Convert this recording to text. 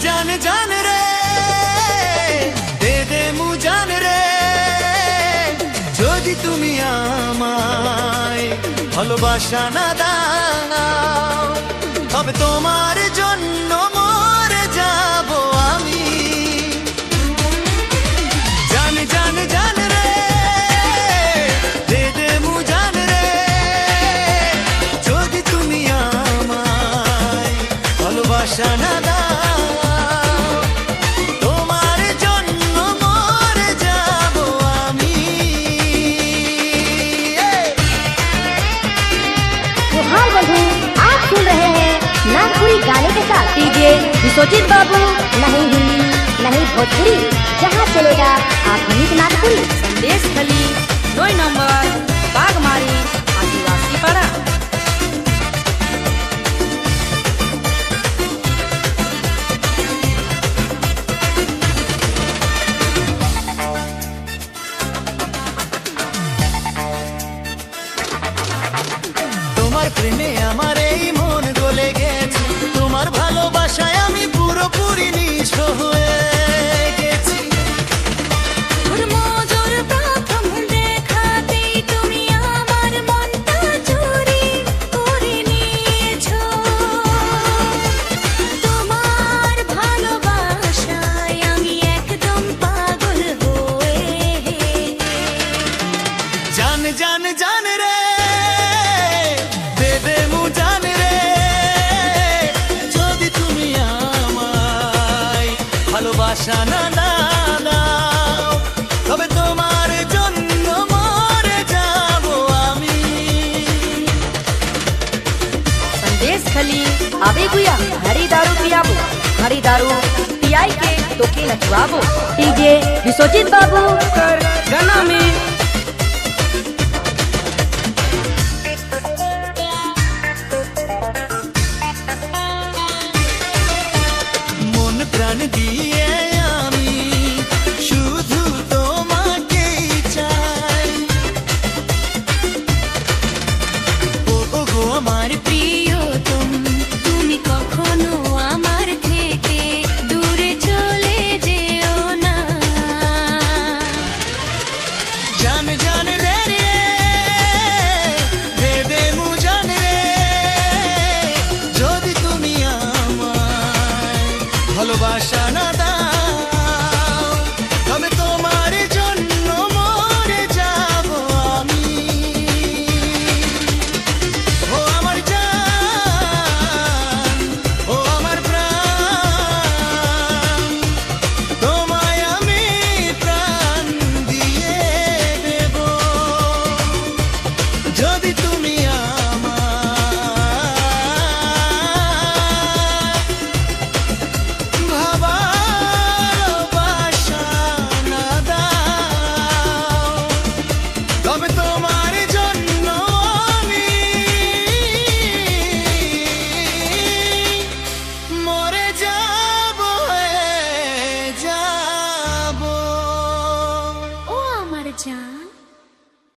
जान जान रे दे दे मु जान रे যদি তুমি আমায় ভালোবাসা না দাও তবে তোমার জন্য মরে যাব আমি জান জান জান রে দে দে মু জান রে যদি তুমি আমায় ভালোবাসা না দাও गाने के साथ डीजे विश्वजीत बाबू। नहीं हिंदी नहीं भोजपुरी, जहाँ चलेगा आप गीत नागपुरी। संदेश खली 9 नंबर बागमारी आदिवासी पाड़ा। তোমার প্রেমে আমার এই মন গলে গেছে, তোমার ভালোবাসায় আমি পুরোপুরি নিঃস্ব হয়ে গেছি। প্রথম দেখাতেই তুমি আমার মনটা চুরি করে নিয়েছো। তোমার ভালোবাসায় আমি একদম পাগল হয়ে জান জান জান রে দে দে মু জান রে যদি তুমি আমায় ভালোবাসা না দাও তবে তোমার জন্য মরে যাব আমি। संदेश खली आवे गुया हरी दारू पियाबो, हरी दारू पियाई के तो के नचवाबो। डीजे विश्वजीत बाबू। कर गाना में মন প্রাণ দিয়ে আমি শুধু তোমাকেই চাই। ও গো আমার প্রিয়তম, তুমি কখনো আমার থেকে দূরে চলে যেও না। জান জান রে রে দে দে মু জান রে যদি তুমি আমায় ভালোবাসা না দাও তবে তোমার জন্য মরে যাব আমি। ও আমার জান, ও আমার প্রাণ, তোমায় আমি প্রাণ দিয়ে দেব যদি তুমি ভালোবাসা না দাও তবে তোমার জন্য আমি মরে যাব হয়ে যাব। ও আমার জান।